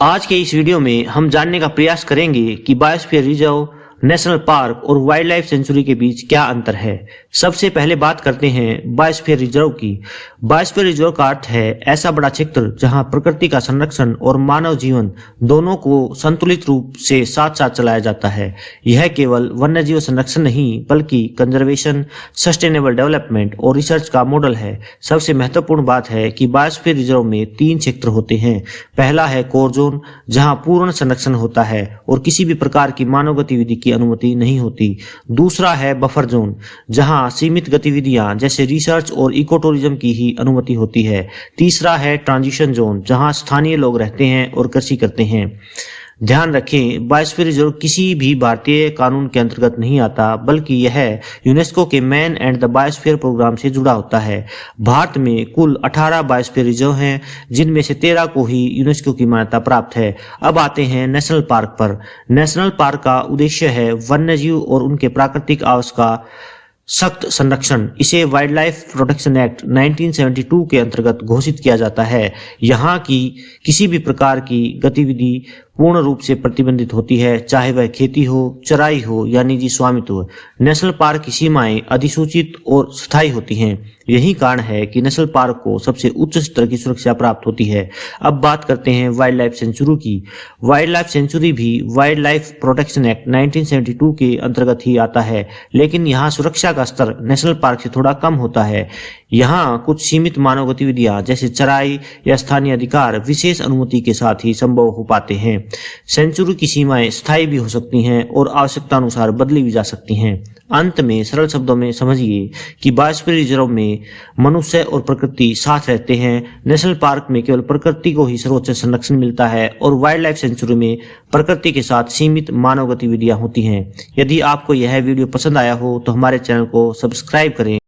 आज के इस वीडियो में हम जानने का प्रयास करेंगे कि बायोस्फीयर रिजर्व, नेशनल पार्क और वाइल्ड लाइफ सेंचुरी के बीच क्या अंतर है। सबसे पहले बात करते हैं बायोस्फीयर रिजर्व की। बायोस्फीयर रिजर्व का अर्थ है ऐसा बड़ा क्षेत्र जहां प्रकृति का संरक्षण और मानव जीवन दोनों को संतुलित रूप से साथ साथ चलाया जाता है। यह केवल वन्यजीव संरक्षण नहीं बल्कि कंजर्वेशन, सस्टेनेबल डेवलपमेंट और रिसर्च का मॉडल है। सबसे महत्वपूर्ण बात है कि बायोस्फीयर रिजर्व में 3 क्षेत्र होते हैं। पहला है कोर जोन, जहां पूर्ण संरक्षण होता है और किसी भी प्रकार की मानव गतिविधि की अनुमति नहीं होती। दूसरा है बफर जोन, जहां सीमित गतिविधियां जैसे रिसर्च और इको टूरिज्म की ही अनुमति होती है। तीसरा है ट्रांजिशन जोन, जहां स्थानीय लोग रहते हैं और कृषि करते हैं। ध्यान रखें, बायोस्फीयर रिजर्व किसी भी भारतीय कानून के अंतर्गत नहीं आता, बल्कि यह यूनेस्को के man and the biosphere programme से जुड़ा होता है। भारत में कुल 18 बायोस्फीयर रिजर्व हैं, जिनमें से 13 को ही यूनेस्को की मान्यता प्राप्त है। अब आते हैं नेशनल पार्क पर। नेशनल पार्क का उद्देश्य है वन्यजीव और उनके प्राकृतिक आवास का सख्त संरक्षण। इसे वाइल्ड लाइफ प्रोटेक्शन एक्ट 1972 के अंतर्गत घोषित किया जाता है। यहाँ की किसी भी प्रकार की गतिविधि पूर्ण रूप से प्रतिबंधित होती है, चाहे वह खेती हो, चराई हो या निजी स्वामित्व। नेशनल पार्क की सीमाएं अधिसूचित और स्थायी होती हैं। यही कारण है कि नेशनल पार्क को सबसे उच्च स्तर की सुरक्षा प्राप्त होती है। अब बात करते हैं वाइल्ड लाइफ सेंचुरी की। वाइल्ड लाइफ सेंचुरी भी वाइल्ड लाइफ प्रोटेक्शन एक्ट 1972 के अंतर्गत ही आता है, लेकिन यहाँ सुरक्षा का स्तर नेशनल पार्क से थोड़ा कम होता है। यहाँ कुछ सीमित मानव गतिविधियां जैसे चराई या स्थानीय अधिकार विशेष अनुमति के साथ ही संभव हो पाते हैं। सेंचुरी की सीमाएं स्थायी भी हो सकती हैं और आवश्यकता अनुसार बदली भी जा सकती हैं। अंत में सरल शब्दों में समझिए कि बायोस्फीयर रिजर्व में मनुष्य और प्रकृति साथ रहते हैं। नेशनल पार्क में केवल प्रकृति को ही सर्वोच्च संरक्षण मिलता है और वाइल्ड लाइफ सेंचुरी में प्रकृति के साथ सीमित मानव गतिविधियां होती हैं। यदि आपको यह वीडियो पसंद आया हो तो हमारे चैनल को सब्सक्राइब करें।